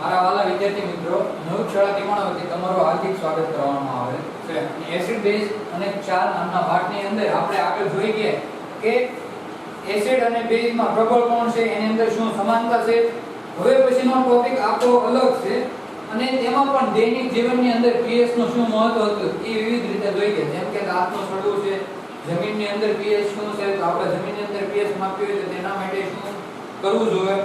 મારા વાલા વિદ્યાર્થી મિત્રો, નવ શાળા ટીમાણા વતી તમારું હાર્દિક સ્વાગત કરવામાં આવે છે. એસિડ બેઝ અને ક્ષાર નામના પાઠની અંદર આપણે આગળ જોઈ ગયા કે એસિડ અને બેઝમાં પ્રબળ કોણ છે, એની અંદર શું સમાનતા છે. હવે પછીનો ટોપિક આખો અલગ છે અને તેમાં પણ દૈનિક જીવનની અંદર pH નું શું મહત્વ હતું એ વિવિધ રીતે જોઈ ગયા. જેમ કે દાંતનું સડવું છે, જમીનની અંદર pH શું છે, તો આપણે જમીનની અંદર pH માપવી હોય તો તેના માટે શું કરવું જોઈએ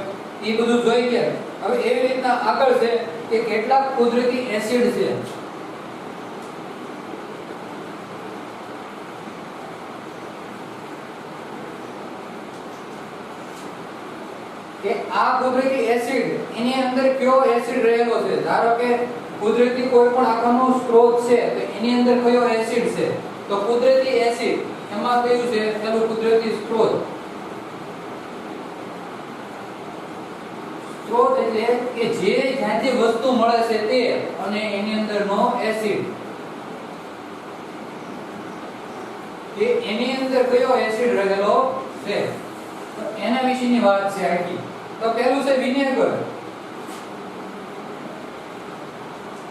એ બધું જોઈ ગયા. હવે એવી રીતના આગળ છે કે કેટલાક કુદરતી એસિડ છે કે આ કુદરતી એસિડ એની અંદર કયો એસિડ રહેલો છે. ધારો કે કુદરતી કોઈ પણ આકારનો સ્ત્રોત છે તો એની અંદર કયો એસિડ છે, તો કુદરતી એસિડ એમાં કયું છે, પેલું કુદરતી સ્ત્રોત. સ્ત્રોત એટલે કે જે જ્યાંથી વસ્તુ મળે છે તે અને એની અંદરનો એસિડ કે એની અંદર કયો એસિડ રહેલો છે, તો એના વિશેની વાત છે આખી. તો પહેલું છે વિનેગર.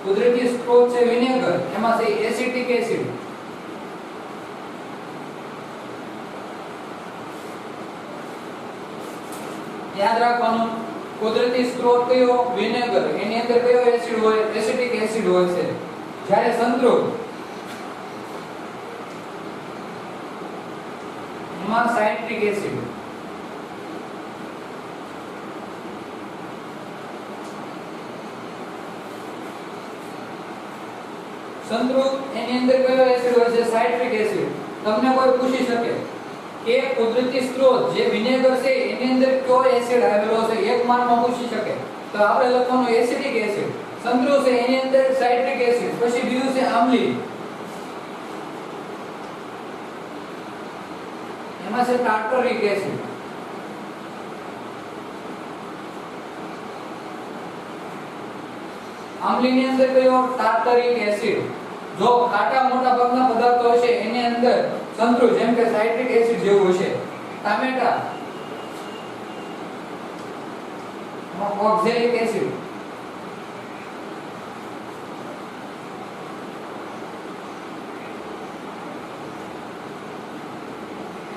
કુદરતી સ્ત્રોત છે વિનેગર, એમાં છે એસિટિક એસિડ. યાદ રાખવાનું, કુદરતી સ્ત્રોત કયો વિનેગર, એની અંદર કયો એસિડ હોય, એસિટિક એસિડ હોય છે. જ્યારે સંતૃપ્ત એમાં સાઇટ્રિક એસિડ. સંતૃપ્ત એની અંદર કયો એસિડ હોય છે, સાઇટ્રિક એસિડ. તમને કોઈ પૂછી શકે કે કુદરતી સ્ત્રોત જે વિનેગર છે એની અંદર કયો એસિડ આવેલો છે, એક માર્કમાં પૂછી શકે તો આપણે લખવાનું એસિડિક એસિડ. સંતૃપ્ત છે એની અંદર સાઇટ્રિક એસિડ, પછી બીજું છે આમ્લીય, એમાં છે ટાર્ટરિક એસિડ. આમ્લીની અંદર કયો ટાર્ટરિક એસિડ. જો ખાટા મોટા ભાગના પદાર્થો છે એની અંદર સંતૃપ્ત જેમ કે સાઇટ્રિક એસિડ જેવું છે. ટામેટા ઓક્ઝેલિક એસિડ.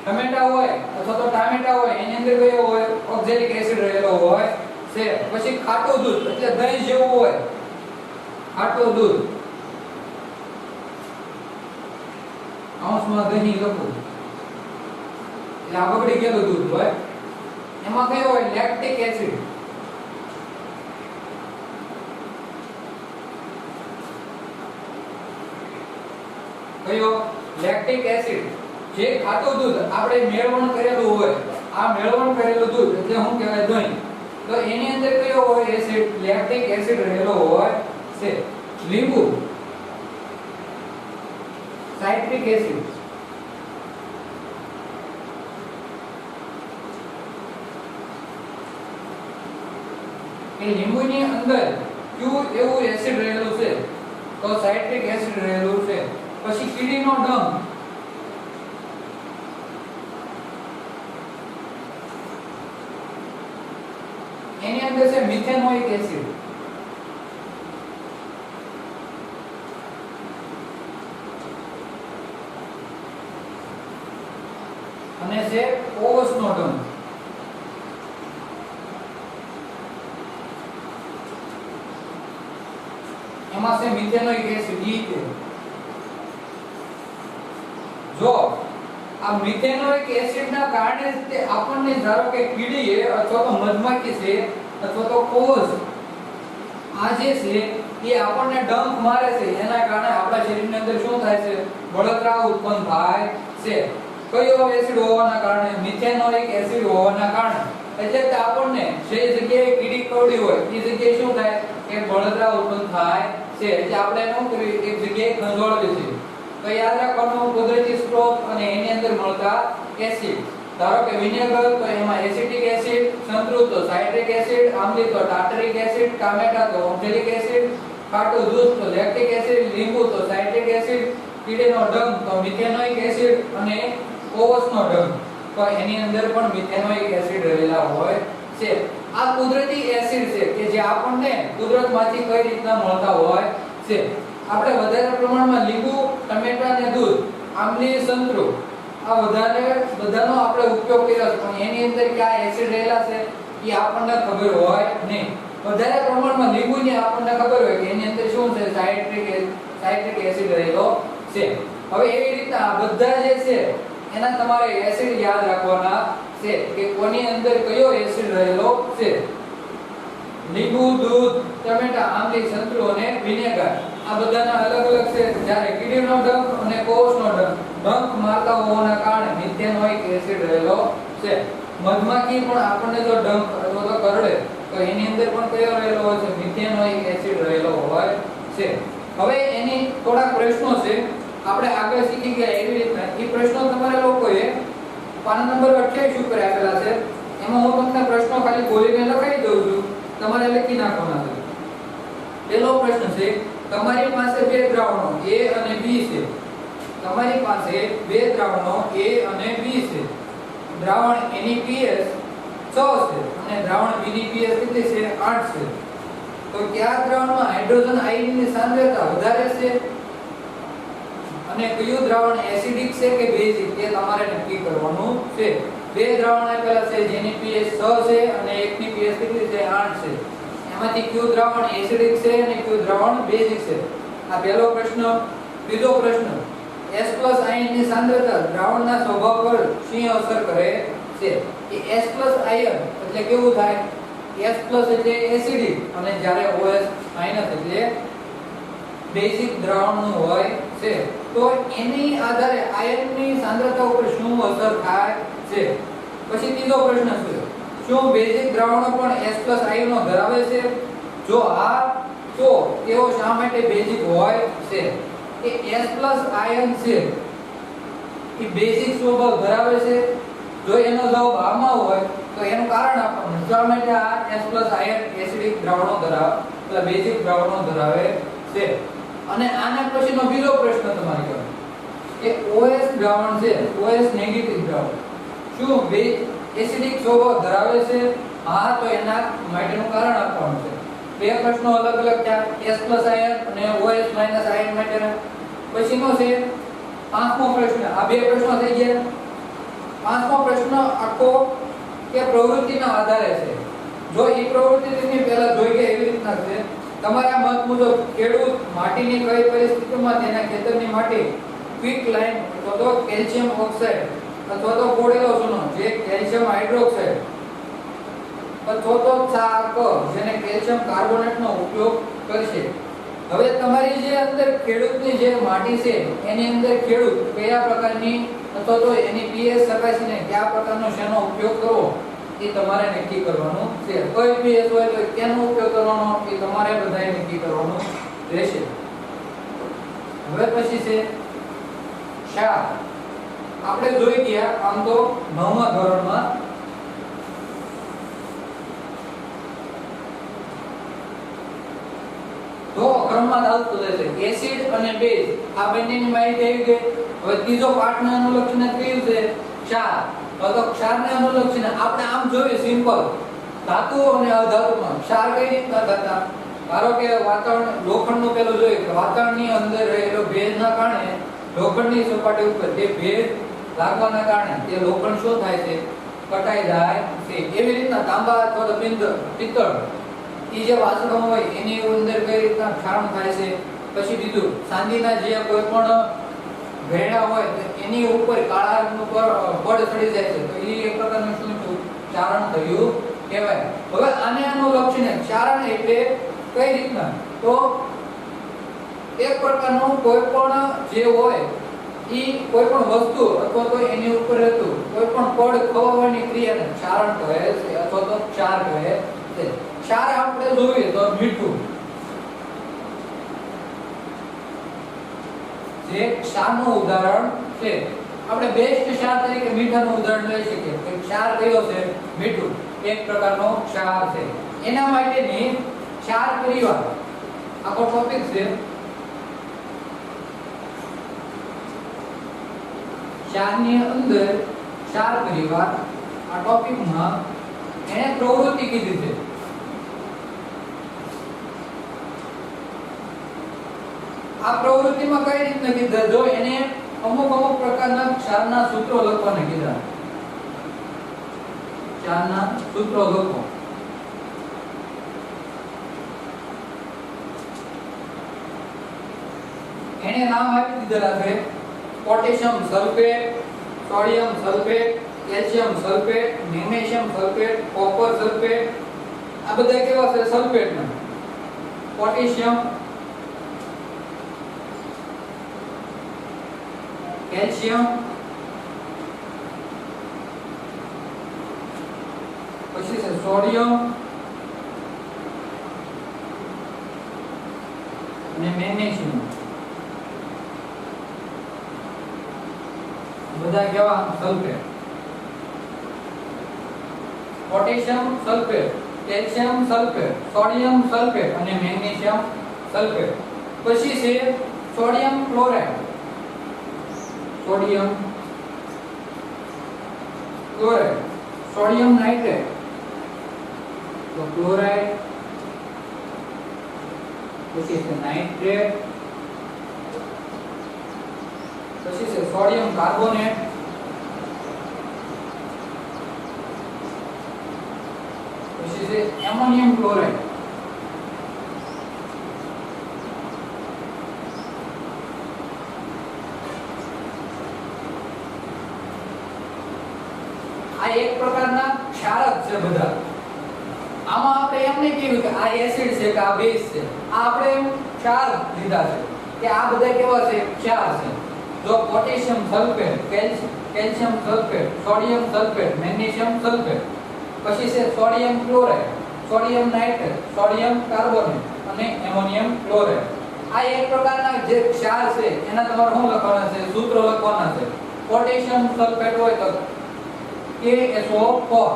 ટમેટા હોય અથવા તો ટામેટા હોય એની અંદર કયો હોય, ઓક્ઝેલિક એસિડ રહેલો હોય છે. પછી ખાટું દૂધ એટલે દહીં જેવું હોય, ખાટું દૂધ અંશમાં દહીં લખું એટલે આ બગડી ગયેલું દૂધ હોય. એમાં કયો હોય, લેક્ટિક એસિડ. કયો, લેક્ટિક એસિડ. જે ખાટું દૂધ આપણે મેળવણ કરેલું હોય, આ મેળવણ કરેલું દૂધ એટલે શું કહેવાય, દહીં. તો એની અંદર કયો હોય એસિડ, લેક્ટિક એસિડ રહેલો હોય છે. લીંબુ સાઇટ્રિક એસિડ. એ લીંબુની અંદર કયું એવું એસિડ રહેલું છે, તો સાઇટ્રિક એસિડ રહેલું છે. પછી કીડીનો ડંખ, એની અંદર છે મિથેનોઇક એસિડ. અને છે ઓવસનો ડંખ. એમાં છે મિથેનોઇક એસિડ ઈ. જો આ મિથેનોઇક એસિડના કારણે તે આપણને ધારો કે કીડી અથવા તો મધમાખી છે અથવા તો કોષ આ જે છે એ આપણને ડંખ મારે છે, એના કારણે આપણા શરીરની અંદર શું થાય છે, બળતરા ઉત્પન્ન થાય છે. કયો એસિડ હોવાના કારણે, મિથેનોઇક એસિડ હોવાના કારણે. એટલે કે આપણને જે જગ્યાએ કીડી કરડી હોય એ જગ્યાએ શું થાય કે બળતરા ઉત્પન્ન થાય છે. એટલે આપણે શું કર્યું, એક જગ્યાએ ખંજોળવી છે. તો યાદ રાખવાનું, કુદરતી સ્ત્રોત અને એની અંદર મળતા એસિડ. ધારો કે વિનેગર તો એમાં એસિટિક એસિડ, સંતૃપ્ત તો સાઇટ્રિક એસિડ, આમ્લીય તો ટાર્ટરિક એસિડ, ટામેટા તો ઓક્ઝેલિક એસિડ, ખાટું દૂધ તો લેક્ટિક એસિડ, લીંબુ તો સાઇટ્રિક એસિડ, કીડીનો ડંખ તો મિથેનોઇક એસિડ અને ઓવસનો ડંખ તો એની અંદર પણ મિથેનોઇક એસિડ રહેલા હોય છે. આ કુદરતી એસિડ છે કે જે આપણને કુદરતમાંથી કઈ રીતના મળતા હોય છે. આપણે વધારે પ્રમાણમાં લીંબુ, ટમેટા અને દૂધ, આંબલી, સંતરું આ બધાનો આપણે ઉપયોગ કર્યો છે, પણ એની અંદર કયા એસિડ રહેલા છે એ આપણને ખબર હોય નહીં. વધારે પ્રમાણમાં લીંબુની આપણને ખબર હોય કે એની અંદર શું છે, સાઇટ્રિક એસિડ રહેલો છે. હવે એવી રીતના બધા જે છે એના તમારે એસિડ યાદ રાખવાના છે કે કોની અંદર કયો એસિડ રહેલો છે. લીંબુ, દૂધ, ટમેટા, આંબલી, સંતરું અને વિનેગર આ બધાના અલગ અલગ છે. જ્યારે કીડીનો ડંખ અને કોષનો ડંખ મારતા હોવાના કારણે મિથેનોઇક એસિડ રહેલો છે. મધમાખી પણ આપણને જો ડંખ અથવા તો કરડે તો એની અંદર પણ કયો રહેલો હોય છે, મિથેનોઇક એસિડ રહેલો હોય છે. હવે એની થોડા પ્રશ્નો છે, આપણે આગળ શીખી ગયા એવી રીતના એ પ્રશ્નો તમારે લોકોએ પાના નંબર 28 ઉપર આપેલા છે. એમાં હું તમને પ્રશ્નો ખાલી બોલીને લખાઈ દઉં છું, તમારે લખી નાખવાના છે. પહેલો પ્રશ્ન છે, તમારી પાસે બે દ્રાવણો A અને B છે. તમારી પાસે બે દ્રાવણો A અને B છે. દ્રાવણ A ની pH 6 છે અને દ્રાવણ B ની pH કેટલી છે, 8 છે. તો કયા દ્રાવણમાં હાઇડ્રોજન આયનની સાંદ્રતા વધારે છે અને કયું દ્રાવણ એસિડિક છે કે બેઝિક તે તમારે નક્કી કરવાનું છે. બે દ્રાવણ આપેલા છે જેની pH 6 છે અને એકની pH કેટલી છે, 8 છે. એમાંથી કયું દ્રાવણ એસિડિક છે અને કયું દ્રાવણ બેઝિક છે? આ પહેલો પ્રશ્ન. બીજો પ્રશ્ન, H+ આયનની સાંદ્રતા દ્રાવણના સ્વભાવ પર શી અસર કરે છે? કે H+ આયન એટલે કેવું થાય, H+ એટલે એસિડિક અને જ્યારે OH- એટલે બેઝિક દ્રાવણનું હોય છે. તો એની આધારે આયનની સાંદ્રતા ઉપર શું અસર થાય છે? પછી ત્રીજો પ્રશ્ન છે, શું બેઝિક દ્રાવણો પણ H+ આયનો ધરાવે છે? જો હા તો તેઓ શા માટે બેઝિક હોય છે? કે H+ આયન છે એ બેઝિક સ્વભાવ ધરાવે છે. જો એનો જવાબ આમાં હોય તો એનું કારણ આપવાનું શા માટે આ H+ આયન એસિડિક દ્રાવણો ધરાવે, એટલે બેઝિક દ્રાવણો ધરાવે છે. અને આના પછીનો બીજો પ્રશ્ન તમારી પાસે કે OH દ્રાવણ છે, OH નેગેટિવ દ્રાવણ શું બે એસિડિક સ્વભાવ ધરાવે છે? હા તો એના માટેનું કારણ આપવાનું છે. બે પ્રશ્નો અલગ અલગ ત્યાં H+ આયન અને OH- આયન માટેના. પછીનો છે પાંચમો પ્રશ્ન. આ બે પ્રશ્નો થઈ ગયા. પાંચમો પ્રશ્ન આખો કે પ્રવૃત્તિના આધારે છે. જો એ પ્રવૃત્તિ તમે પહેલા જોઈ ગયા એવી રીતના છે. તમારા મત મુજબ ખેડૂત માટીની કઈ પરિસ્થિતિમાં તેના ખેતરની માટી ક્વિક લાઇમ અથવા તો કેલ્શિયમ ઓક્સાઇડ અથવા તો પોડેલો ચૂનો જે કેલ્શિયમ હાઇડ્રોક્સાઇડ અથવા તો ચાક જેને કેલ્શિયમ કાર્બોનેટનો ઉપયોગ કરશે? હવે તમારી જે અંદર ખેડૂતની જે માટી છે એની અંદર ખેડૂત કયા પ્રકારની અથવા તો એની pH ચકાસીને કયા પ્રકારનો શેનો ઉપયોગ કરવો એ તમારે નક્કી કરવાનું છે. કોઈ pH હોય તો કેનો ઉપયોગ કરવાનો એ તમારે બધાએ નક્કી કરવાનું રહેશે. હવે પછી છે ક્ષાર. આપણે જોઈ ગયા આમ તો 9મા ધોરણમાં તો ક્રમમાં આવતું રહેશે એસિડ અને બેઝ. આ બંનેની માહિતી આવી ગઈ. હવે ત્રીજો પાઠને અનુલક્ષીને કયું છે, ક્ષાર. તો ક્ષારને અનુલક્ષીને આપણે આમ જોઈએ સિમ્પલ ધાતુ અને અધાતુમાં ક્ષાર કઈ રીતના થતા. ધારો કે વાતાવરણ લોખંડનું પેલું જોઈએ કે વાતાવરણની અંદર રહેલો ભેજના કારણે લોખંડની સપાટી ઉપર જે ભેજ લાગવાના કારણે તે લોખંડ શું થાય છે, કટાઈ જાય છે. એવી રીતના તાંબા અથવા તો પિત્તળ એ જે વાસણો હોય એની અંદર કઈ રીતના ક્ષારણ થાય છે. પછી બીજું ચાંદીના જે કોઈ પણ ભેડા હોય એની ઉપર કાળા રંગનું પડ ચડી જાય છે તો એ એક પ્રકારનું શું ક્ષારણ થયું કહેવાય. હવે આને અનુલક્ષીને ક્ષારણ એટલે કઈ રીતના, તો એક પ્રકારનું કોઈ પણ જે હોય ઈ કોઈ પણ વસ્તુ અથવા તો એની ઉપર રહેતું કોઈ પણ પડ ખવાવાની ક્રિયાને ક્ષારણ કહે છે અથવા તો ક્ષાર કહે છે. ક્ષાર આપણે જોઈએ તો મીઠું જે ક્ષારનું ઉદાહરણ છે. આપણે બેસ્ટ ક્ષાર તરીકે મીઠાનું ઉદાહરણ લઈ શકીએ કે ક્ષાર કયો છે, મીઠું એક પ્રકારનો ક્ષાર છે. એના માટેની ક્ષાર પરિવાર આખો ટોપિક છે. ક્ષારની અંદર ક્ષાર પરિવાર આ ટોપિકમાં એને પ્રવૃત્તિ કીધી છે. આ પ્રવૃત્તિમાં કઈ રીતના કીધા, જો એને અમુક પ્રકારના ક્ષારના સૂત્રો લખવાના કીધા. ક્ષારના સૂત્રો લખો. એને નામ આપી દીધેલા છે potassium sulphate, sodium sulphate, calcium sulphate, magnesium sulphate, copper sulphate. આ બધા કેવા છે? સલ્ફેટના. પોટેશિયમ, કેલ્શિયમ, પછી છે સોડિયમ અને મેગ્નેશિયમ. બધા કેવા? Sulphate. Potassium sulphate, calcium sulphate, sodium sulphate અને મેગ્નેશિયમ સલ્ફેટ. પછી છે sodium chloride, sodium chloride, sodium nitrate, તો ક્લોરાઇડ, પછી છે નાઇટ્રેટ, પછી છે સોડિયમ કાર્બોનેટ, પછી છે એમોનિયમ ક્લોરાઇડ. આ એક પ્રકારના ક્ષારક છે બધા. આમાં આપણે એમ નહીં કીધું કે આ એસિડ છે કે આ બેઝ છે. આ આપણે ક્ષાર લીધા છે કે આ બધા કેવા છે? ક્ષાર છે. જો potassium sulphate, calcium sulphate, sodium sulphate, magnesium sulphate, પછી છે sodium chloride, sodium nitrate, sodium carbonate અને એમોનિયમ ક્લોરાઇડ. આ એક પ્રકારના જે ક્ષાર છે એના તમારે શું લખવાના છે? સૂત્રો લખવાના છે. પોટેશિયમ સલ્ફેટ હોય તો KSO4,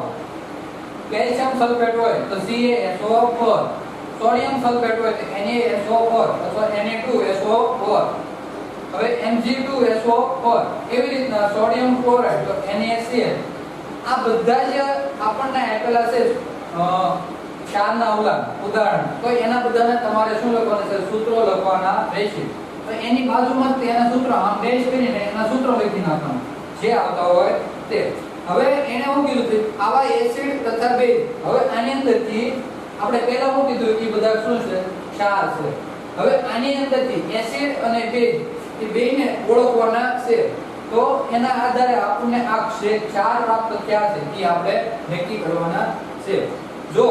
કેલ્શિયમ સલ્ફેટ હોય તો CaSO4, સોડિયમ સલ્ફેટ હોય તો NaSO4 અથવા Na2SO4, હવે Mg2SO4. એવી રીતના સોડિયમ ક્લોરાઇડ તો NaCl. આ બધા જે આપણને આપેલા છે ક્ષારના ઉદાહરણ, તો એના બધાને તમારે શું લખવાના છે? સૂત્રો લખવાના રહેશે. તો એની બાજુમાં તેના સૂત્ર આમ ડેશ કરીને એના સૂત્રો લખી નાખવાના જે આવતા હોય તે. હવે એને શું કીધું છે? આવા એસિડ તથા બેઝ. હવે આની અંદરથી આપણે પહેલા શું કીધું કે બધા શું છે? ક્ષાર છે. હવે આની અંદરથી એસિડ અને બેઝ એ બેને ઓળખવાના છે. તો એના આધારે આપણને આ ક્ષાર પ્રાપ્ત થયા છે એ આપણે નક્કી કરવાના છે. જો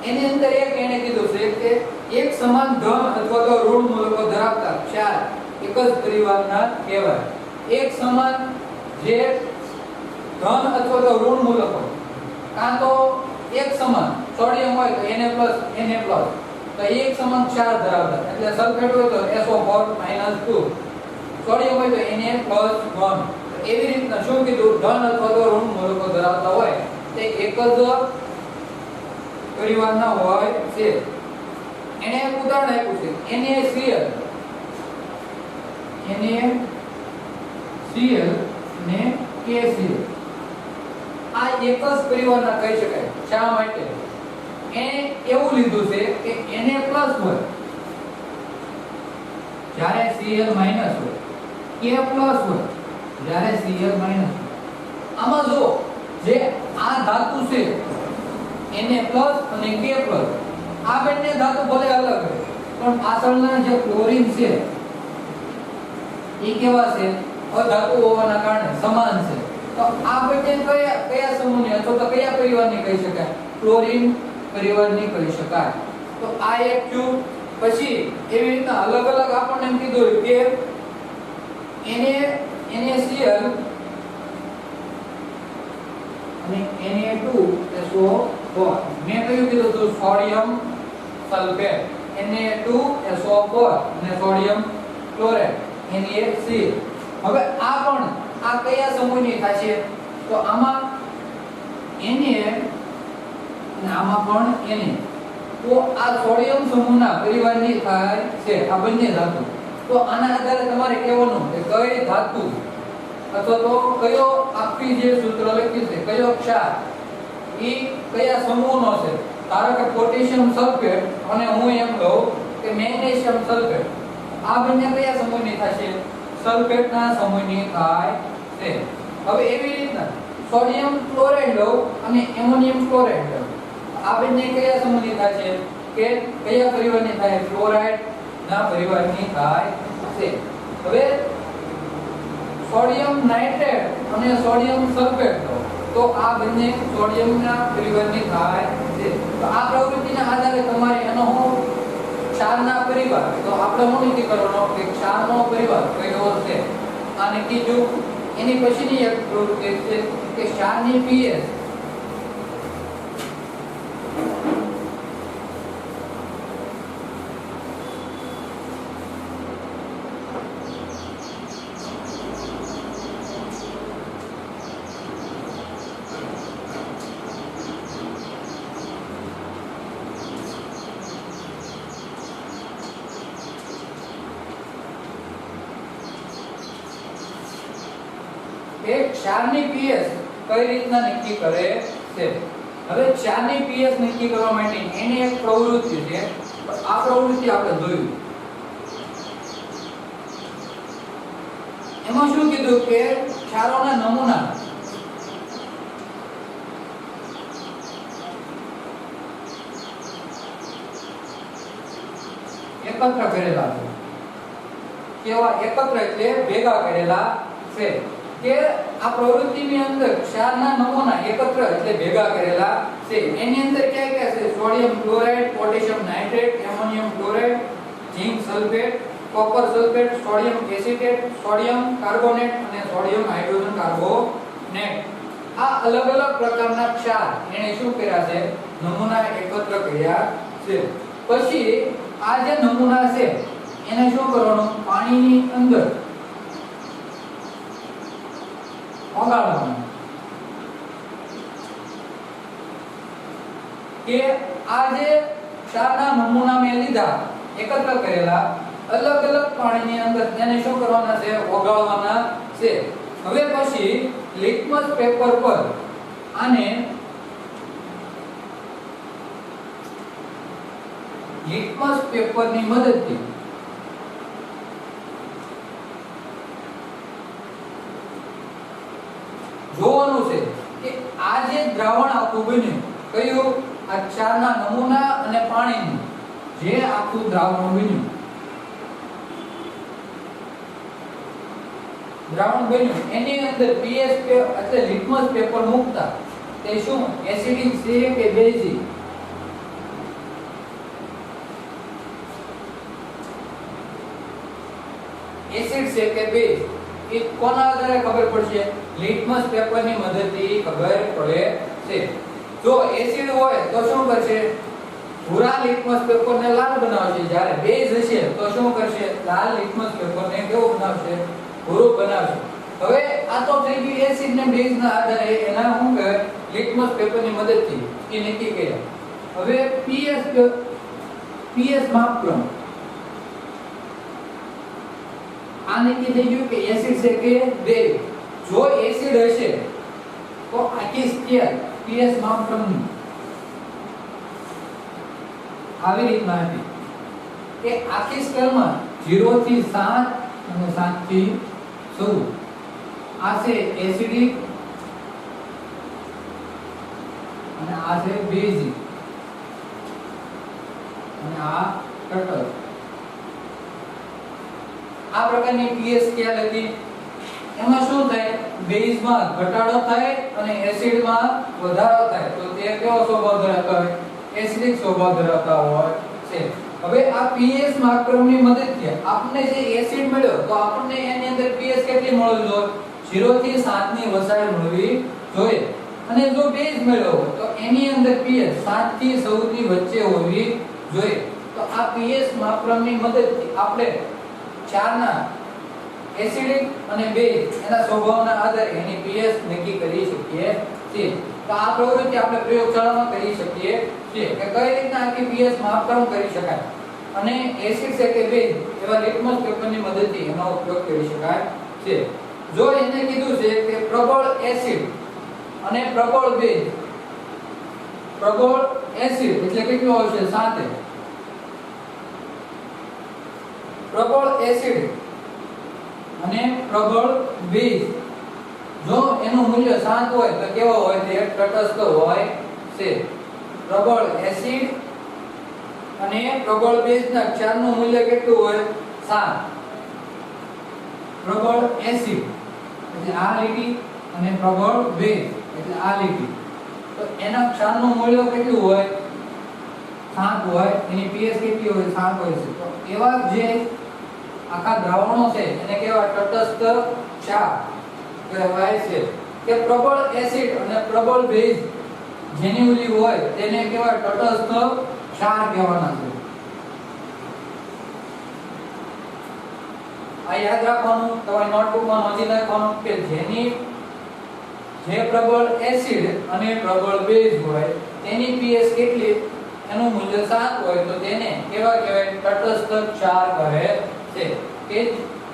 એની અંદર એક એને કીધું છે કે એક સમાન ધન અથવા તો ઋણ મૂલકો ધરાવતા ક્ષાર એક જ પરિવારના કહેવાય. એક સમાન જે ધન અથવા તો ઋણ મૂલકો, કાં તો એક સમાન સોડિયમ હોય તો Na+, તો એક સમાન ક્ષાર ધરાવતા, એટલે સલ્ફેટ હોય તો SO4-2, સોડિયમ હોય તો Na+1. એવી રીતના શું કીધું? ધન અથવા તો ઋણ મૂલકો ધરાવતા હોય તે એક જ પરિવારના હોય છે. એને એક ઉદાહરણ આપ્યું છે NaCl, ને KCl. આ એક જ પરિવારના કહી શકાય. શા માટે? એને એવું લીધું છે કે Na+ હોય જ્યારે Cl- હોય, K+ હોય જ્યારે Cl- હોય. આમાં જો જે આ ધાતુ છે Na+ અને K+, આ બંને ધાતુ ભલે અલગ છે પણ પાછળના જે ક્લોરીન છે એ કેવા છે? અધાતુ હોવાના કારણે સમાન છે. તો આ બંને કયા સમૂહની અથવા તો કયા પરિવારની કહી શકાય? ક્લોરીન પરિવારની કહી શકાય. તો આ એક થયું. પછી એવી રીતના અલગ અલગ આપણને એમ કીધું કે NaCl અને Na2SO4. મેં કયું કીધું તો સોડિયમ સલ્ફેટ, Na2SO4 અને સોડિયમ ક્લોરાઇડ NaCl. હવે આ પણ આ કયા સમૂહની થશે? તો આમાં Na અને આમાં પણ Na. તો આ સોડિયમ સમૂહના પરિવારની થાય છે આ બંને ધાતુ. તો આના આધારે તમારે કહેવાનું કે કઈ ધાતુ અથવા તો કયો આખી જે સૂત્ર લખ્યું છે કયો ક્ષાર એ કયા સમૂહનો છે? ધારો કે પોટેશિયમ સલ્ફેટ અને હું એમ કહું કે મેગ્નેશિયમ સલ્ફેટ, આ બંને કયા સમૂહની થશે? સલ્ફેટના સમૂહની થાય છે. હવે એવી રીતના સોડિયમ ક્લોરાઇડ લઉં અને એમોનિયમ ક્લોરાઇડ લઉં, આ બંને કયા સમૂહની થશે? કે કયા પરિવારની થાય? ક્લોરાઇડ ના પરિવારની થાય છે. હવે સોડિયમ નાઇટ્રેટ અને સોડિયમ સલ્ફેટ તો આ બંને સોડિયમના પરિવારની થાય છે. તો આ પ્રવૃત્તિના આધારે તમારે એનો ક્ષારના પરિવાર, તો આપણે શું નક્કી કરવાનો કે ક્ષારનો પરિવાર કયો છે આ નક્કી જો. એની પછીની એક પ્રવૃત્તિ છે કે ક્ષારની pH. ક્ષારની pH કઈ રીતના નક્કી કરે છે? હવે ક્ષારની pH નક્કી કરવા માટે એની એક પ્રવૃત્તિ છે. આ પ્રવૃત્તિ આપણે જોયું. એમાં શું કીધું કે ક્ષારોના નમૂના એકત્ર કરેલા છે. કેવા એકત્ર? એટલે ભેગા કરેલા છે. કે આ પ્રવૃત્તિની અંદર ક્ષારના નમૂના એકત્ર એટલે ભેગા કરેલા છે. એની અંદર કયા કયા છે? Sodium chloride, potassium nitrate, ammonium chloride, zinc sulphate, copper sulphate, sodium acetate, sodium carbonate અને સોડિયમ હાઇડ્રોજન કાર્બોનેટ. આ અલગ અલગ પ્રકારના ક્ષાર એને શું કર્યા છે? નમૂના એકત્ર કર્યા છે. પછી આ જે નમૂના છે એને શું કરવાનું? પાણીની અંદર ઓગાળવાનું. કે આ જે ક્ષારના નમૂના મેં લીધા એકત્ર કરેલા અલગ અલગ પાણીની અંદર તેને શું કરવાના છે? ઓગાળવાના છે. હવે પછી લિટમસ પેપર પર આને લિટમસ પેપરની મદદથી જોવાનું છે કે આ જે દ્રાવણ આખું બન્યું કયું? આ ક્ષારના નમૂના અને પાણીનું જે આખું દ્રાવણ બન્યું એની અંદર pH એટલે લિટમસ પેપર મૂકતા તે શું એસિડિક છે કે બેઝિક? એસિડ છે કે બેઝ? એ કોના આધારે ખબર પડશે? લિટમસ પેપરની મદદથી ખબર પડે છે. જો એસિડ હોય તો શું કરશે? ભૂરા લિટમસ પેપરને લાલ બનાવશે. જ્યારે બેઝ હશે તો શું કરશે? લાલ લિટમસ પેપરને કેવું બનાવશે? ભૂરું બનાવશે. હવે આ તો થઈ ગયું એસિડ ને બેઝ ના આધારે એના શું કહેવાય? લિટમસ પેપરની મદદથી એ નક્કી કર્યા. હવે pH માપક્રમ આ નક્કી થઈ ગયું કે એસિડ છે કે બેઝ. જો એસિડ હશે તો આખી સ્કેલ pH માપક્રમની આવી રીતના હતી કે આખી સ્કેલમાં 0 થી 7 અને 7 થી 14 આ છે એસિડિક અને આ છે બેઝિક અને આ ટોટલ. આ પ્રકારની pH સ્કેલ હતી. એમાં શું થાય? બેઝમાં ઘટાડો થાય અને એસિડમાં વધારો થાય. તો તે કેવો સ્વભાવ ધરાવતા હોય? એસિડિક સ્વભાવ ધરાવતા હોય છે. હવે આ pH માપક્રમની મદદથી આપણને જે એસિડ મળ્યો તો આપણને એની અંદર pH કેટલી મળવી જોઈએ? 0 થી 7 ની વસાઈ મળવી જોઈએ. અને જો બેઝ મળ્યો તો એની અંદર pH 7 થી 14 ની વચ્ચે હોવી જોઈએ. તો આ pH માપક્રમની મદદથી આપણે ક્ષારના એસિડિક અને બેઝ એના સ્વભાવના આધારે એની pH નક્કી કરી શકીએ છીએ. તો આ પ્રવૃત્તિ આપણે પ્રયોગશાળામાં કરી શકીએ છીએ કે કઈ રીતના આખી pH માપક્રમ કરી શકાય અને એસિડ છે કે બેઝ એવા લિટમસ પેપરની મદદથી એનો ઉપયોગ કરી શકાય છે. જો એને કીધું છે કે પ્રબળ એસિડ અને પ્રબળ બેઝ પ્રબળ એસિડ એટલે કેટલું આવશે 7. પ્રબળ એસિડ અને પ્રબળ બેઝ જો એનું મૂલ્ય 7 હોય તો કેવો હોય તે તટસ્થ હોય છે. પ્રબળ એસિડ અને પ્રબળ બેઝ ના ક્ષારનું મૂલ્ય કેટલું હોય 7. પ્રબળ એસિડ એટલે આ લીટી અને પ્રબળ બેઝ એટલે આ લીટી તો એના ક્ષારનું મૂલ્ય કેટલું હોય 7 હોય. એની pH કેટલી હોય 7 હોય છે. તો એવા જે આખા દ્રાવણો છે એને કેવા તટસ્થ ક્ષાર કહેવાય છે. કે પ્રબળ એસિડ અને પ્રબળ બેઝ જેની ઉલી હોય તેને કેવા તટસ્થ ક્ષાર કહેવાના છે. આ યાદ રાખવાનું તમારી નોટબુકમાં નોંધી નાખવાનું કે જે પ્રબળ એસિડ અને પ્રબળ બેઝ હોય તેની pH કેટલી એનું મૂલ્ય 7 હોય તો તેને કેવા કહેવાય તટસ્થ ક્ષાર કહે છે. કે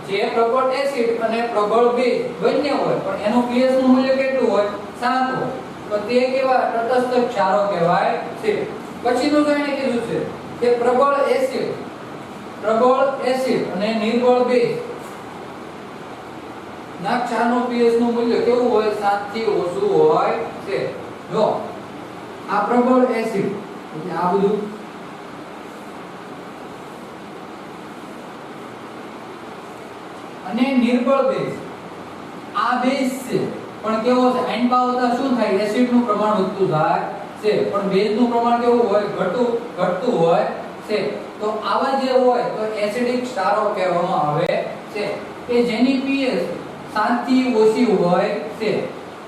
જે પ્રબળ એસિડ અને પ્રબળ બેઝ બંને હોય પણ એનું pH નું મૂલ્ય કેટલું હોય 7 હોય તો તે કેવા તટસ્થ ક્ષારો કહેવાય છે. પછીનું તો એને કીધું છે કે પ્રબળ એસિડ અને નિર્બળ બેઝ ના ક્ષારનું pH નું મૂલ્ય કેવું હોય 7 થી ઓછું હોય છે. જો આ પ્રબળ એસિડ એટલે આ બધું અને નિર્બળ બેઝ આ બેઝ છે પણ કેવો છે આયન પાવતા શું થાય એસિડ નું પ્રમાણ વધતું જાય છે પણ બેઝ નું પ્રમાણ કેવું હોય ઘટતું હોય છે. તો આવા જે હોય તો એસિડિક ક્ષારો કહેવામાં આવે છે કે જેની pH 7 થી ઓછી હોય છે.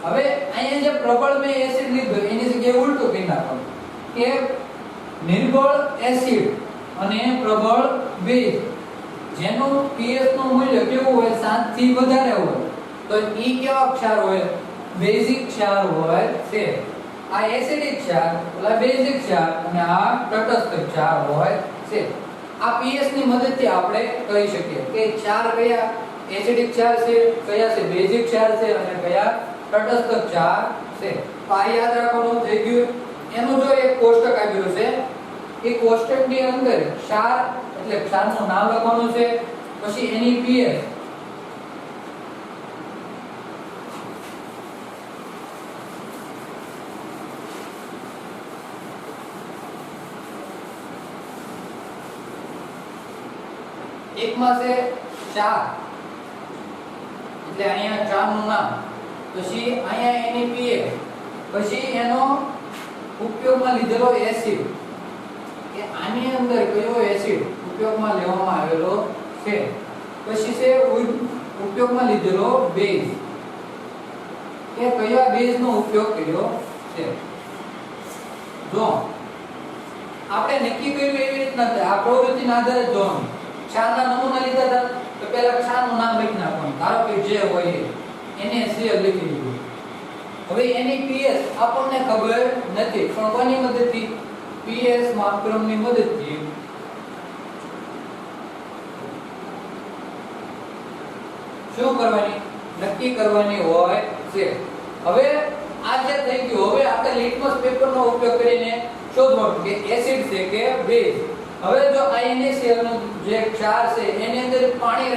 હવે અહીંયા જે પ્રબળ મે એસિડ લીધો એની જગ્યાએ ઉલટું કરી નાખવાનું કે નિર્બળ એસિડ અને પ્રબળ બેઝ જેનું pH નું મૂલ્ય કેવું હોય 7 થી વધારે હોય તો ઈ કેવા ક્ષાર હોય બેઝિક ક્ષાર હોય છે. આ એસિડિક ક્ષાર ઓલા બેઝિક ક્ષાર અને આ તટસ્થ ક્ષાર હોય છે. આ pH ની મદદથી આપણે કહી શકીએ કે ક્ષાર કયા એસિડિક ક્ષાર છે કયા છે બેઝિક ક્ષાર છે અને કયા તટસ્થ ક્ષાર છે. તો આ યાદ રાખવાનું થઈ ગયું. એનું જો એક કોષ્ટક આપેલું છે એ કોષ્ટકની અંદર ક્ષાર એટલે ક્ષારનું નામ લખવાનું છે પછી એની pH એકમાં છે ક્ષાર એટલે અહીંયા ક્ષારનું નામ પછી અહીંયા એની pH પછી એનો ઉપયોગમાં લીધેલો એસિડ કે આની અંદર કયો એસિડ ઉપયોગમાં લેવામાં આવેલો છે. પછી છે ઉપયોગમાં લીધેલો બેઝ કે કયા બેઝનો ઉપયોગ કર્યો છે. જો આપણે નક્કી કર્યું એવી રીતના આ પ્રવૃત્તિના આધારે જોવાનું. ક્ષારના નમૂના લીધા હતા તો પહેલા ક્ષારનું નામ લખી નાખવાનું. ધારો કે જે હોય એને CL લખી દીધું. હવે એની pH આપણને ખબર નથી પણ કોની મદદથી pH માપક્રમની મદદથી શું કરવાની નક્કી કરવાની હોય છે. હવે આ જે થઈ ગયું હવે આપણે લિટમસ પેપરનો ઉપયોગ કરીને શોધવાનું કે એસિડ છે કે બેઝ. હવે જો NaCl નો જે ક્ષાર છે એની અંદર પાણી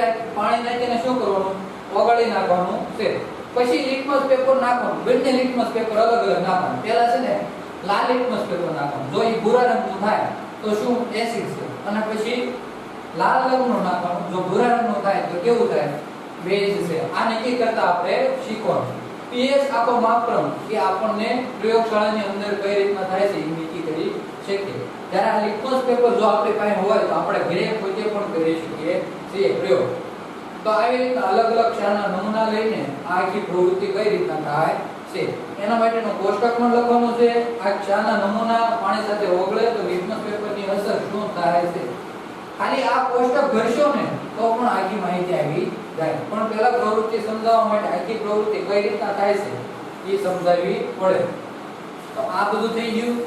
નાખીને શું કરવાનું ઓગાળી નાખવાનું છે. પછી લિટમસ પેપર નાખવાનું. બંને લિટમસ પેપર અલગ અલગ નાખવાનું. પહેલા છે ને લાલ લિટમસ પેપર નાખવાનું. જો એ ભૂરા રંગનું થાય તો શું એસિડ છે અને પછી લાલ રંગનું નાખવાનું. જો ભૂરા રંગનું થાય તો કેવું થાય બેઝ છે. આ નક્કી કરતા આપણે શીખવાનું. pH આખો માપક્રમ કે આપણને પ્રયોગશાળાની અંદર કઈ રીતના થાય છે એ નક્કી કરી શકીએ. ત્યારે આ લિટમસ પેપર જો આપણી પાસે હોય તો આપણે ઘરે પોતે પણ કરી શકીએ છીએ પ્રયોગ. તો આવી રીતના અલગ અલગ ક્ષારના નમૂના લઈને આ આખી પ્રવૃત્તિ કઈ રીતના થાય છે એના માટેનો કોષ્ટક પણ લખવાનું છે. આ ક્ષારના નમૂના પાણી સાથે ઓગળે તો લિટમસ પેપરની અસર શું થાય છે. ખાલી આ કોષ્ટક ભરશો ને તો પણ આખી માહિતી આવી જાય. પણ પહેલા પ્રવૃત્તિ સમજાવવા માટે આખી પ્રવૃત્તિ કઈ રીતના થાય છે એ સમજાવવી પડે. તો આ બધું થઈ ગયું.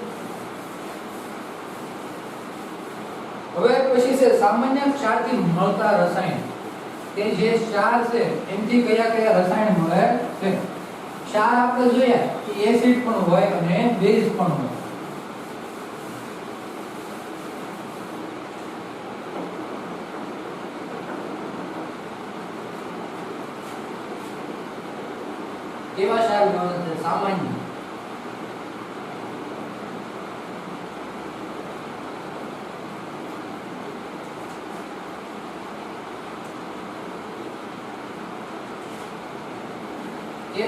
હવે પછી છે સામાન્ય ક્ષારથી મળતા રસાયણ કે જે ક્ષાર છે એમથી કયા કયા રસાયણ મળે છે. ક્ષાર આપણે જોયા કે એસિડ પણ હોય અને બેઝ પણ હોય. સામાન્ય. એ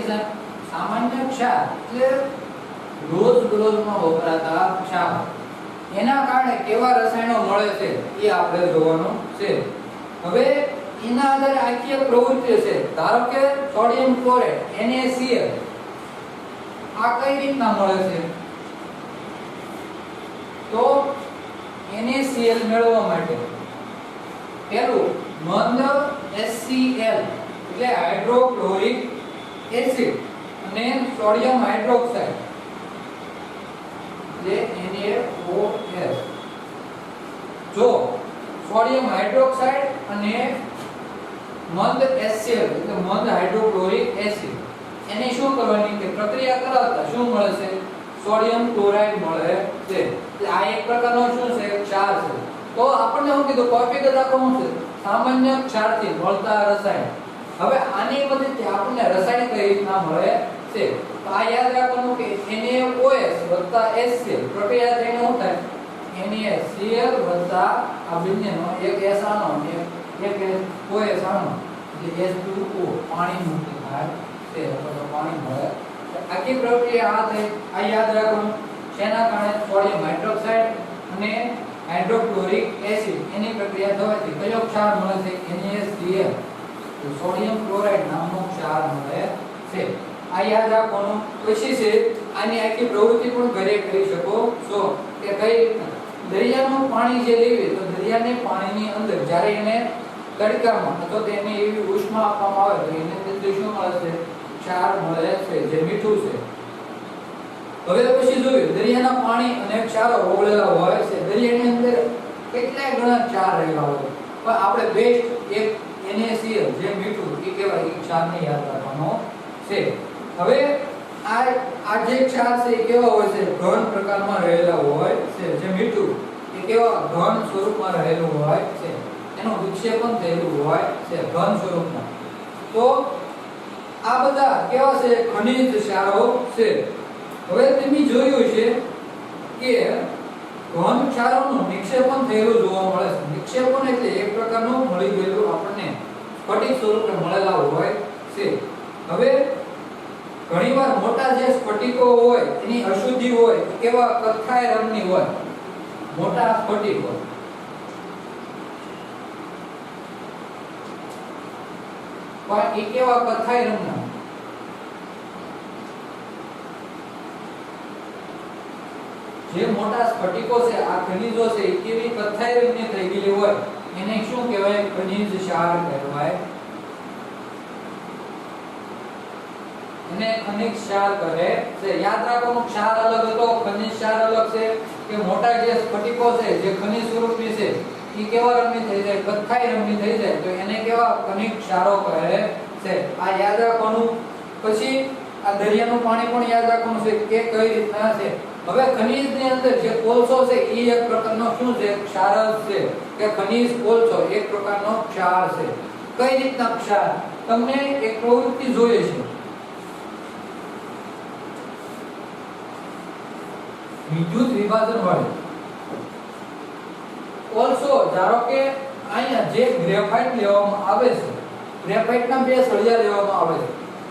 સામાન્ય ક્ષાર એટલે રોજબરોજમાં વપરાતા ક્ષાર. એના કારણે કેવા રસાયણો મળે છે એ આપણે જોવાનું છે. હવે એના આધારે આખી એક પ્રવૃત્તિ છે. ધારો કે સોડિયમ ક્લોરાઇડ NaCl આ કઈ રીતના મળે છે? તો NaCl મેળવવા માટે પહેલું મંદ HCl એટલે હાઇડ્રોક્લોરિક એસિડ અને સોડિયમ હાઇડ્રોક્સાઇડ જે NaOH. જો સોડિયમ હાઇડ્રોક્સાઇડ અને મંદ HCl એટલે મંદ હાઇડ્રોક્લોરિક એસિડ એને શું કરવાની કે પ્રક્રિયા કરાવતા શું મળે છે? સોડિયમ ક્લોરાઇડ મળે છે. એટલે આ એક પ્રકારનો શું છે? ક્ષાર છે. તો આપણને શું કીધું? ટોપિક જ આખો શું છે? સામાન્ય ક્ષારથી મળતા રસાયણ. હવે આની મદદથી આપણને રસાયણ કઈ રીતના મળે છે? તો આ યાદ રાખવાનું કે NaOH HCl પ્રક્રિયા થઈને શું થાય? NaCl આ બંનેનો એક S આનો અને એક OH આનો એટલે H2O પાણી મુક્ત થાય છે. તો પાણી મળે. આખી પ્રક્રિયા આ થઈ. આ યાદ રાખવાનું. શેના કારણે? સોડિયમ હાઇડ્રોક્સાઇડ અને હાઇડ્રોક્લોરિક એસિડ એની પ્રક્રિયા થવાથી કયો ક્ષાર મળે છે? NaCl સોડિયમ ક્લોરાઇડ નામનો ક્ષાર મળે છે. આ યાદ રાખવાનું. પછી છે આની આખી પ્રવૃત્તિ પણ ઘરે કરી શકો છો કે કઈ રીતના દરિયાનું પાણી જે લેવી તો દરિયાને પાણીની અંદર જ્યારે એને તડકામાં અથવા તેને એવી ઉષ્મા આપવામાં આવે તો એને અંદર શું મળે છે? ક્ષાર મળે છે જે મીઠું છે. હવે પછી જોયું દરિયાના પાણી અને ક્ષારો ઓગળેલા હોય છે. દરિયાની અંદર કેટલાય ગણા ક્ષાર રહેલા હોય પણ આપણે બેસ્ટ એક NaCl જે મીઠું એ કહેવાય એ ક્ષારને યાદ રાખવાનો છે. હવે આ જે ક્ષાર છે એ કેવા હોય છે? ઘન પ્રકારમાં રહેલા હોય છે. જે મીઠું એ કેવા ઘન સ્વરૂપમાં રહેલું હોય છે. એનું વિક્ષેપણ થયેલું હોય છે ઘન સ્વરૂપમાં. તો આ બધા કેવા છે? ખનિજ ક્ષારો છે. હવે તમે જોયું છે કે ઘન ક્ષારોનું નિક્ષેપણ થયેલું જોવા મળે છે. નિક્ષેપણ એટલે એક પ્રકારનું મળી ગયેલું આપણને સ્ફટિક સ્વરૂપે મળેલા હોય છે. હવે ઘણીવાર મોટા જે સ્ફટિકો હોય એની અશુદ્ધિ હોય કેવા કથ્થાઈ રંગની હોય. મોટા સ્ફટિકો પણ એ કેવા કથ્થાઈ રંગના. જે મોટા સ્ફટિકો છે આ ખનિજો છે એ કેવી કથ્થાઈ રંગની થઈ ગયેલી હોય એને શું કહેવાય? ખનિજ ક્ષાર કહેવાય. એને ખનિજ ક્ષાર કહે છે. યાદ રાખવાનું ક્ષાર અલગ હતો, ખનિજ ક્ષાર અલગ છે. કે મોટા જે સ્ફટિકો છે જે ખનિજ સ્વરૂપની છે એ કેવા રંગની થઈ જાય? કથ્થાઈ રંગની થઈ જાય તો એને કેવા? ખનિજ ક્ષારો કહે છે. આ યાદ રાખવાનું. પછી આ દરિયાનું પાણી પણ યાદ રાખવાનું છે કે કઈ રીતના છે. હવે ખનિજની અંદર જે કોલસો છે એ એક પ્રકારનો શું છે? ક્ષાર છે. કે ખનિજ કોલસો એક પ્રકારનો ક્ષાર છે. કઈ રીતના ક્ષાર? તમને એક પ્રવૃત્તિ જોઈએ છે. વિદ્યુત વિભાજન વાળી કોલસો. ધારો કે અહીંયા જે ગ્રેફાઇટ લેવામાં આવે છે, ગ્રેફાઇટના બે સળિયા લેવામાં આવે છે.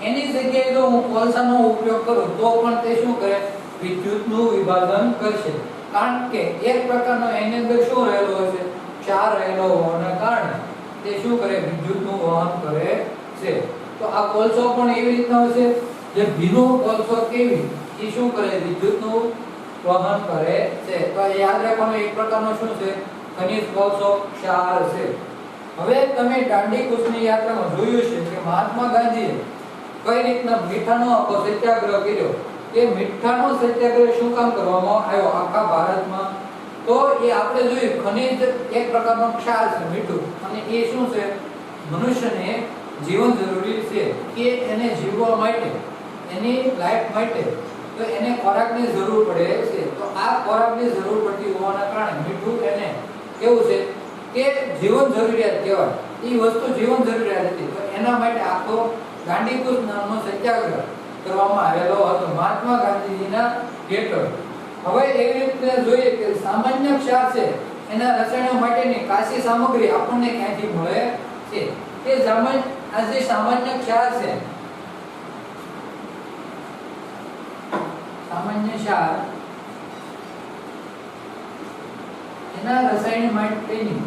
એની જગ્યાએ જો હું કોલસાનો ઉપયોગ કરું તો પણ તે શું કરે? વિદ્યુતનું વિભાજન કરશે. કારણ કે એક પ્રકારનો એની અંદર શું રહેલો હોય છે? ક્ષાર રહેલો હોવાના કારણે તે શું કરે? વિદ્યુતનું વહન કરે છે. તો આ કોલસો પણ એવી રીતના હોય છે. જે ભીનો કોલસો કેવી એ શું કરે? વિદ્યુતનું વહન કરે છે. તો યાદ રાખવાનું એક પ્રકારનો શું છે? ખનિજ કોલસો ક્ષાર છે. હવે તમે દાંડી કૂચની યાત્રામાં જોયું છે કે મહાત્મા ગાંધીએ કઈ રીતના મીઠાનો આખો સત્યાગ્રહ કર્યો. એ મીઠાનો સત્યાગ્રહ શું કામ કરવામાં આવ્યો આખા ભારતમાં? તો એ આપણે જોયું ખનિજ એક પ્રકારનો ક્ષાર છે મીઠું. અને એ શું છે? મનુષ્યને જીવન જરૂરી છે કે એને જીવવા માટે, એની લાઈફ માટે તો એને ખોરાકની જરૂર પડે છે. તો આ ખોરાકની જરૂર પડતી હોવાના કારણે મીઠું એને કેવું છે? કે જીવન જરૂરિયાત કહેવાય. એ વસ્તુ જીવન જરૂરિયાત હતી. તો એના માટે આખો દાંડીકૂચ નામનો સત્યાગ્રહ કરવામાં આવેલો હતો મહાત્મા ગાંધીજીના હેઠળ. હવે એવી રીતે જોઈએ કે સામાન્ય ક્ષાર છે એના રસાયણો માટેની કાચી સામગ્રી આપણને ક્યાંથી મળે છે? કે આ જે સામાન્ય ક્ષાર છે, સામાન્ય ક્ષાર એના રસાયણ માટેની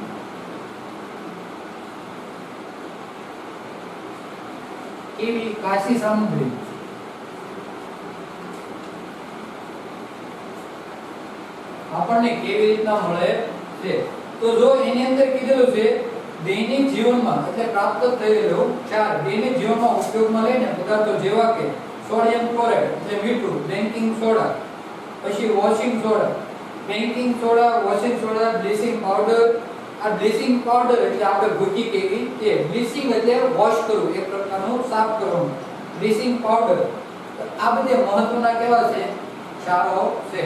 એવી કાચી સામગ્રી આપણને કેવી રીતના મળે છે? તો જો એની અંદર કીધેલું છે દૈનિક જીવનમાં એટલે પ્રાપ્ત થયેલો ક્ષાર દૈનિક જીવનમાં ઉપયોગમાં લઈને પદાર્થો જેવા કે સોડિયમ ક્લોરાઇડ એટલે મીઠું, બેકિંગ સોડા, પછી washing soda, baking soda, washing soda, bleaching powder. આ બ્લીચિંગ પાવડર એટલે આપણે ભૂકી કેવી તે બ્લીચિંગ એટલે વોશ કરવું, એક પ્રકારનું સાફ કરવું. બ્લીચિંગ પાવડર આ બધે મહત્વના કેવા છે? ક્ષારો છે.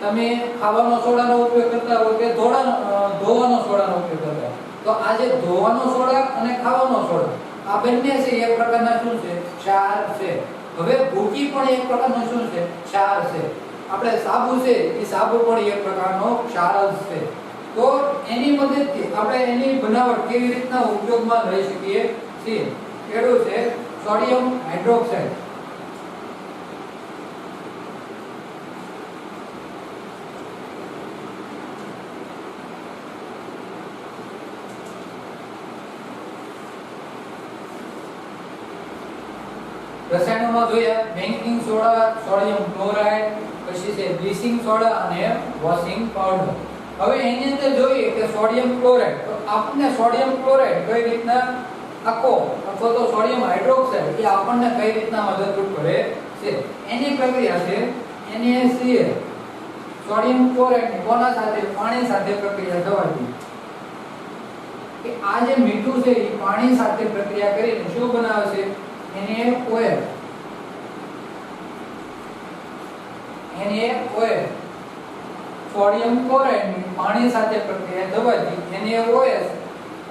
તમે ખાવાનો સોડાનો ઉપયોગ કરતા હો કે ધોવાનો સોડાનો ઉપયોગ કરતા હો, તો આ જે ધોવાનો સોડા અને ખાવાનો સોડા આ બંને છે એક પ્રકારના શું છે? ક્ષાર છે. હવે ભૂકી પણ એક પ્રકારનો શું છે? ક્ષાર છે. આપણે સાબુ છે એ સાબુ પણ એક પ્રકારનો ક્ષાર જ છે. તો એની મદદથી આપણે એની બનાવટ કેવી રીતના ઉપયોગમાં લઈ શકીએ છીએ? પેલું છે સોડિયમ હાઇડ્રોક્સાઇડ. રસાયણોમાં જોયા બેકિંગ સોડા, સોડિયમ ક્લોરાઇડ, પછી છે બ્લીચિંગ સોડા અને વોશિંગ પાવડર. હવે એની અંદર જોઈએ કે સોડિયમ ક્લોરાઇડ, તો આપણને સોડિયમ ક્લોરાઇડ કઈ રીતના આખો અથવા તો સોડિયમ હાઇડ્રોક્સાઇડ એ આપણને કઈ રીતના મદદરૂપ કરે છે? એની પ્રક્રિયા છે NaCl. સોડિયમ ક્લોરાઇડ ની કોના સાથે? પાણી સાથે પ્રક્રિયા થવાથી કે આ જે મીઠું છે એ પાણી સાથે પ્રક્રિયા કરીને શું બનાવે છે? NaOH. NaOH સોડિયમ ક્લોરાઇડ ની પાણી સાથે પ્રક્રિયા થવાથી NaOH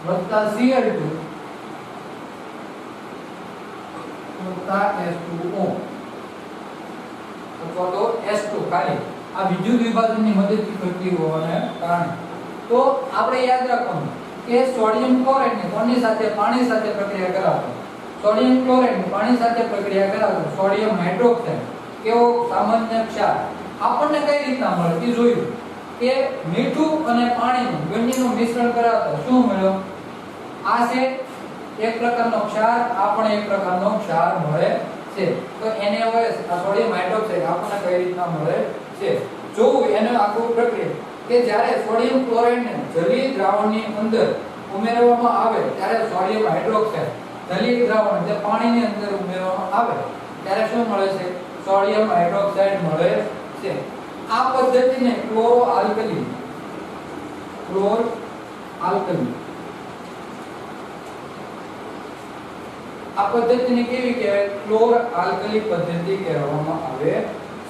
વત્તા Cl2 વત્તા H2O અથવા તો H2 ખાલી આ વિદ્યુત વિભાજનની મદદથી થતી હોવાને કારણે. તો આપણે યાદ રાખવાનું કે સોડિયમ ક્લોરાઇડ ને કોની સાથે? પાણી સાથે પ્રક્રિયા કરાવતો. સોડિયમ ક્લોરાઇડ પાણી સાથે પ્રક્રિયા કરાવતો સોડિયમ હાઇડ્રોક્સાઇડ કેવો? સામાન્ય ક્ષાર. આપણને કઈ રીતના મળે એ જોયું કે મીઠું અને પાણીનું બંનેનું મિશ્રણ કરાવતા શું મળ્યો? આ છે એક પ્રકારનો ક્ષાર, આ પણ એક પ્રકારનો ક્ષાર મળે છે. તો NaOH આ સોડિયમ હાઇડ્રોક્સાઇડ આપણને કઈ રીતના મળે છે? જોવું એને આખું પ્રક્રિયા કે જ્યારે સોડિયમ ક્લોરાઇડ ને જલીય દ્રાવણની અંદર ઉમેરવામાં આવે ત્યારે સોડિયમ હાઇડ્રોક્સાઇડ જલીય દ્રાવણ એટલે પાણીની અંદર ઉમેરવામાં આવે ત્યારે શું મળે છે? સોડિયમ હાઇડ્રોક્સાઇડ મળે છે. આ પદ્ધતિને ક્લોરો આલ્કલી આ પદ્ધતિને કેવી કહેવાય? ક્લોર આલ્કલી પદ્ધતિ કહેવામાં આવે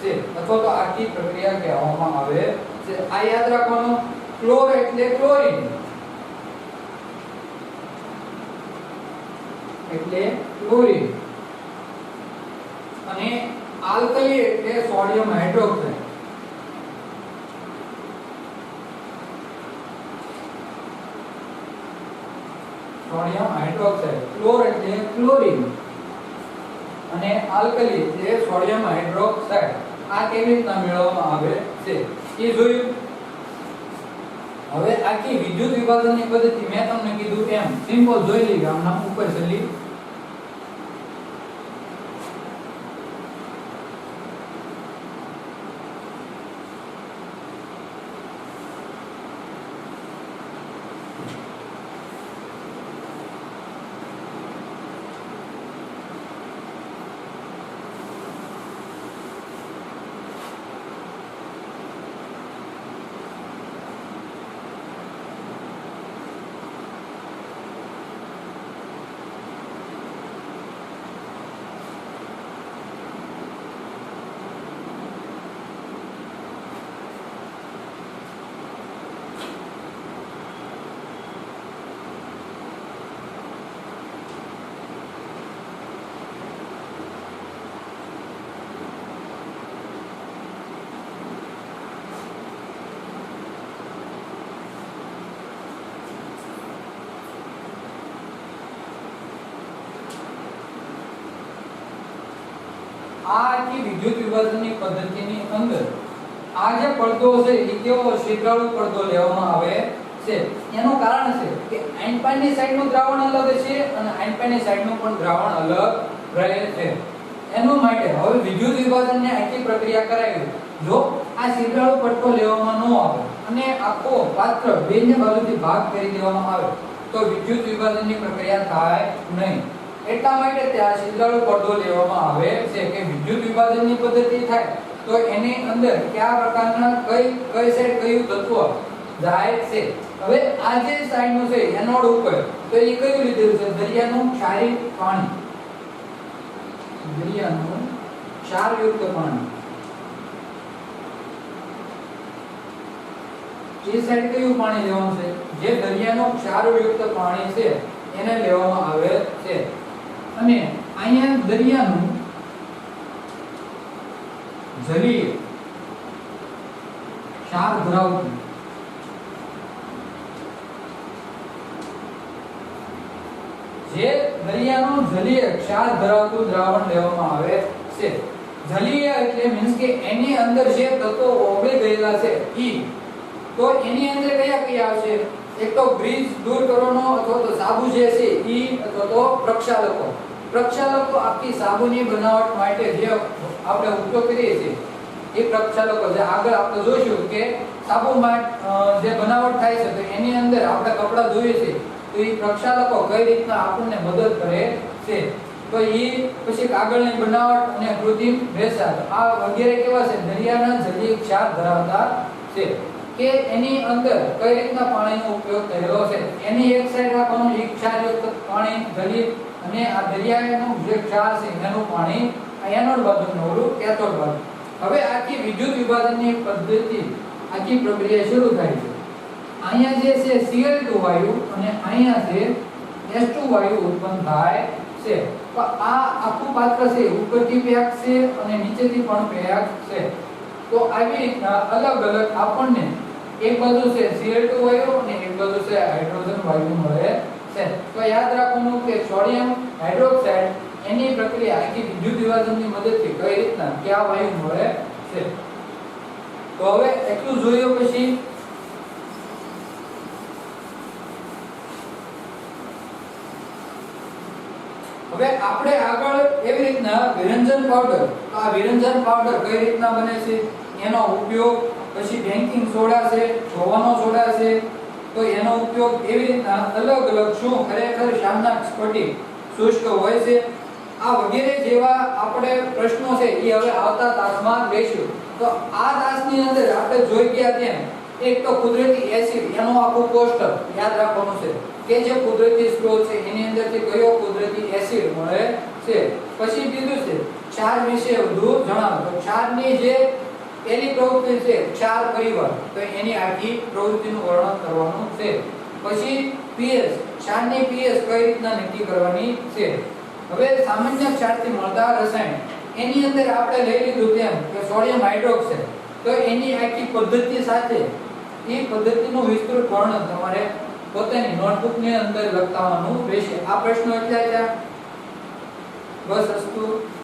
છે અથવા તો આખી પ્રક્રિયા કહેવામાં આવે છે. આ યાદ રાખવાનું, ક્લોર એટલે ક્લોરીન અને આલ્કલી એટલે sodium hydroxide. Sodium hydroxide. Chlor એટલે ક્લોરીન અને આલ્કલી એટલે સોડિયમ હાઇડ્રોક્સાઇડ. આ કેવી રીતના મેળવવામાં આવે છે એ જોયું. હવે આખી વિદ્યુત વિભાજનની પદ્ધતિ મેં તમને કીધું એમ સિમ્પલ જોઈ લઈએ. આમના ઉપર ચલી આ આખી વિદ્યુત વિભાજનની પદ્ધતિની અંદર આ જે પડદો છે એ કેવો શીતળાળુ પડદો લેવામાં આવે છે. એનું કારણ છે કે આયનપાઈનની સાઈડનું દ્રાવણ અલગ છે અને આયનપાઈનની સાઈડનું પણ દ્રાવણ અલગ રહે છે. એનું માટે હવે વિદ્યુત વિભાજનની આખી પ્રક્રિયા કરાવી. જો આ શીતળાળુ પડદો લેવામાં ન આવે અને આખો પાત્ર બેને બાજુથી ભાગ કરી દેવામાં આવે તો વિદ્યુત વિભાજનની પ્રક્રિયા થાય નહીં. એટલા માટે ત્યાં શીતળાળુ પડદો લેવામાં આવે છે કે વિદ્યુત વિભાજનની પદ્ધતિ થાય તો એની અંદર કયા પ્રકારના કઈ સાઈડ કયું તત્વ જાય છે. હવે આ જે સાઈડનું છે એનોડ ઉપર તો એ કયું લીધેલું છે? દરિયાનું ક્ષારીય પાણી, દરિયાનું ક્ષારયુક્ત પાણી. એ સાઈડ કયું પાણી લેવાનું છે? જે દરિયાનું ક્ષારયુક્ત પાણી છે એને લેવામાં આવે છે. અને અહીંયા દરિયાનું જલીય ક્ષાર ધરાવતું જે દરિયાનું જલીય ક્ષાર ધરાવતું દ્રાવણ લેવામાં આવે છે. જલીય એટલે મીન્સ કે એની અંદર જે તત્વો ઓગળી ગયેલા છે ઈ, તો એની અંદર કયા કયા આવશે? એક તો બ્રિજ દૂર કરવાનો અથવા તો સાબુ જે છે ઈ, અથવા તો પ્રક્ષાલકો. પ્રક્ષાલકો આખી સાબુની બનાવટ માટે જે આપણે ઉપયોગ કરીએ છીએ એ પ્રક્ષાલકો જે આગળ આપણે જોઈશું કે સાબુમાં જે બનાવટ થાય છે તો એની અંદર આપણે કપડાં ધોઈએ છીએ તો એ પ્રક્ષાલકો કઈ રીતના આપણને મદદ કરે છે. તો એ પછી કાગળની બનાવટ અને કૃત્રિમ રેસા આ વગેરે કેવા છે? દરિયાના જલીય ક્ષાર ધરાવતા છે કે એની અંદર કઈ રીતના પાણીનો ઉપયોગ થયેલો છે. એની એક સાઈડ રાખવાનું એક ક્ષારયુક્ત પાણી જલીય અને આ દરિયાનું જે ક્ષાર છે એનું પાણી એનોડ બાજુનું ઓલું કેથોડ બાજુ. હવે આખી વિદ્યુત વિભાજનની પદ્ધતિ આખી પ્રક્રિયા શરૂ થાય છે. અહીંયા જે છે Cl2 વાયુ અને અહીંયા છે H2 વાયુ ઉત્પન્ન થાય છે. તો આ આખું પાત્ર છે ઉપરથી પેક છે અને નીચેથી પણ પેક છે. તો આવી રીતના અલગ અલગ આપણને એક બાજુ છે Cl2 વાયુ અને એક બાજુ છે હાઇડ્રોજન વાયુ મળે છે. તો યાદ રાખવાનું કે સોડિયમ હાઇડ્રોક્સાઇડ એની પ્રક્રિયા આખી વિદ્યુત વિભાજનની મદદથી કઈ રીતના કયા વાયુ મળે છે. તો હવે એટલું જોયું પછી હવે આપણે આગળ એવી રીતના વિરંજન પાવડર, તો આ વિરંજન પાવડર કઈ રીતના બને છે એનો ઉપયોગ, પછી બેકિંગ સોડા છે, જોવાનો સોડા છે તો એનો ઉપયોગ એવી રીતના અલગ અલગ શું ખરેખર શામના સ્ફટિક શુષ્ક હોય છે આ વગેરે જેવા આપણે પ્રશ્નો છે એ હવે આવતા તાસમાં લઈશું. તો આ તાસની અંદર આપણે જોઈ ગયા તેમ એક તો કુદરતી એસિડ એનો આખું કોષ્ટક યાદ રાખવાનું છે કે જે કુદરતી સ્ત્રોત છે એની અંદરથી કયો કુદરતી એસિડ મળે છે. પછી બીજું છે ક્ષાર વિશે વધુ જણાવો. તો ક્ષારની જે એની પ્રવૃત્તિ છે ક્ષાર પરિવાર, તો એની આખી પ્રવૃત્તિનું વર્ણન કરવાનું છે. પછી પીએચ, ક્ષારની પીએચ કઈ રીતના નક્કી કરવાની છે. હવે સામાન્ય ક્ષારથી મળતા રસાયણ એની અંદર આપણે લઈ લીધું તેમ કે સોડિયમ હાઇડ્રોક્સાઇડ, તો એની આખી પદ્ધતિ સાથે એ પદ્ધતિનું વિસ્તૃત વર્ણન તમારે પોતાની નોટબુકની અંદર લખવાનું રહેશે. આ પ્રશ્નો એટલે બસ અસ્તુ.